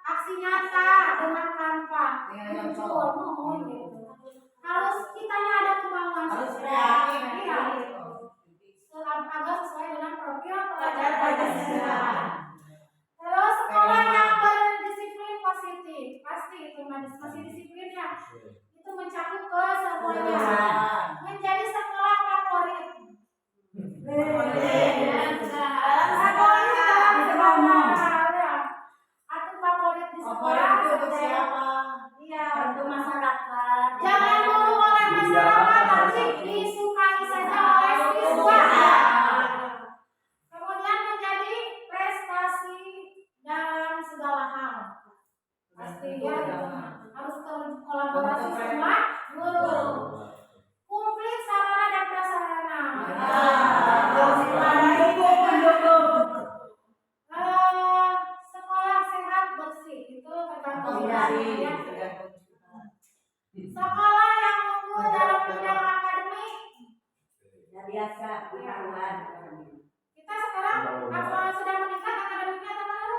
aksi nyata dengan Canva. Gitu. Harus kitanya ada kemauan sosial. Iya. Agar sesuai dengan profil pelajar Pancasila. Terus sekolah yang berdisiplin positif, pasti itu masih disiplin ya. Itu mencakup ke semuanya. Menjadi sekolah favorit. Atau favorit di sekolah siapa? Iya. Untuk masyarakat. Jangan dulu oleh masyarakat, tapi disukai saja oleh siswa. Kemudian menjadi prestasi dalam segala hal. Pasti ya, harus kolaborasi semua guru. Komplit sarana dan prasarana. Sekolah sehat bersih itu tergantung dari ya. Sekolah yang unggul dalam bidang akademik. Biasa pengetahuan. Kita sekarang apa sudah meningkat akademiknya atau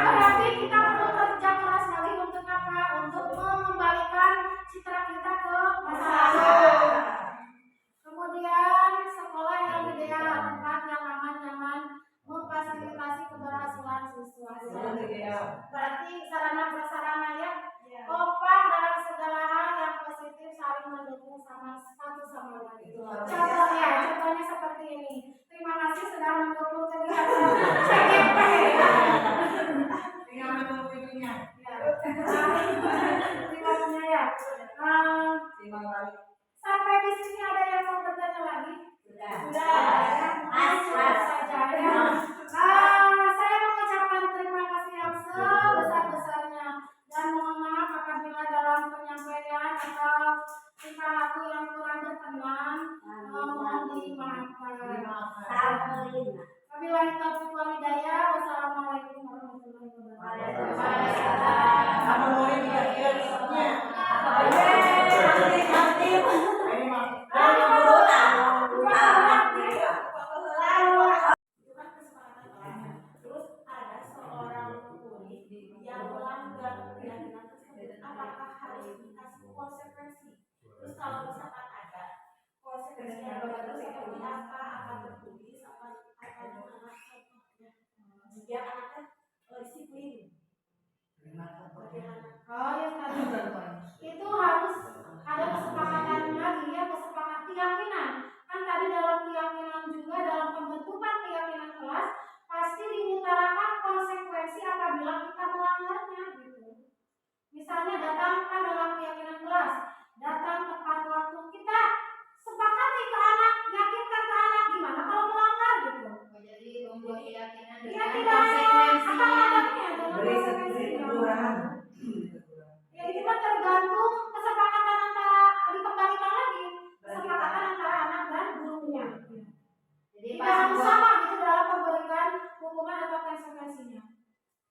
berarti kita perlu kerja keras lagi untuk apa? Untuk mengembalikan citra kita ke masyarakat. Kemudian sekolah yang ideal, tempat Contohnya, contohnya seperti ini. Terima kasih sudah mendukung kegiatan CGP. Tinggal menunggu itunya. Ya. Terima kasih ya. Timbang balik. Sampai di sini ada yang mau bertanya lagi? Sudah. Ya. Mas. Saja ya. Saya mengucapkan terima kasih yang sebesar-besarnya dan mohon maaf apabila dalam penyampaian atau tingkah laku yang kurang berkenan, mohon dimaafkan. Wabillahi taufiq wal hidayah. Wassalamualaikum warahmatullahi wabarakatuh. Kamu boleh kira-kira resepnya. Ini mah. Terus ada seorang murid yang melanggar keyakinan tersebut, apakah harus dikasih konsekuensi? Terus kalau misalkan ada konsekuensi yang seperti apa akan tertulis apa gimana contohnya biar anaknya disiplin. Bagaimana? Oh ya tadi itu harus ada kesepakatan lagi ya, kesepakatan keyakinan. Kan tadi dalam keyakinan juga dalam pembentukan keyakinan kelas pasti diutarakan konsekuensi apabila kita melanggarnya gitu. Misalnya datang kan dalam keyakinan kelas, datang tepat waktu, kita sepakati ke anak, yakinkan ke anak gimana kalau melanggar gitu. Jadi membuat keyakinan Dia dengan tidak konsekuensinya. apa-apanya dengan konsekuensinya. Ya itu mah tergantung kesepakatan antara dikembalikan lagi kesepakatan antara anak dan gurunya. Jadi Tidak pas harus membuat sama gitu dalam memberikan hukuman atau konsekuensinya.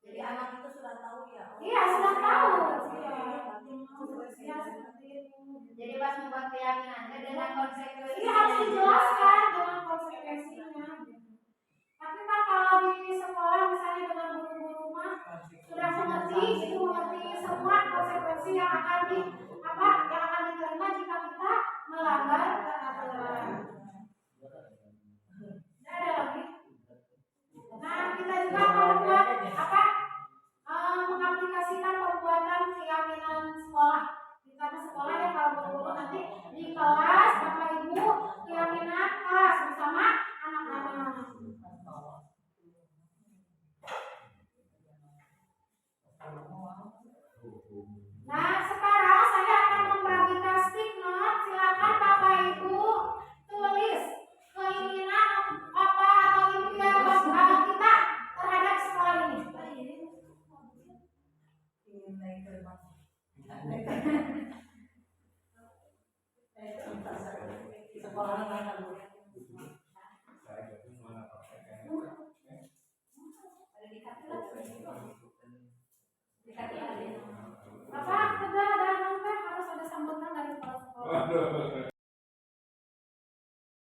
Jadi anak itu sudah tahu ya. Iya sudah tahu. Iya. Ya seperti itu. jadi pas membuat keyakinannya dengan konsekuensi. Ini harus dijelaskan dengan konsekuensinya. Tapi kan kalau di sekolah misalnya dengan guru-guru mah sudah mengerti semua konsekuensi yang akan diterima jika kita melanggar peraturan. Ada lagi. Nah kita juga membuat mengaplikasikan pembuatan keyakinan sekolah. Kita di sekolah ya kalau guru nanti di kelas bapak ibu keyakinan kelas bersama anak-anak. Nah, sekarang saya akan membagikan stick note. Silakan Bapak Ibu tulis keinginan apa atau impian kita terhadap sekolah ini. Ingin naik ke rumah. Sekolah anak-anak.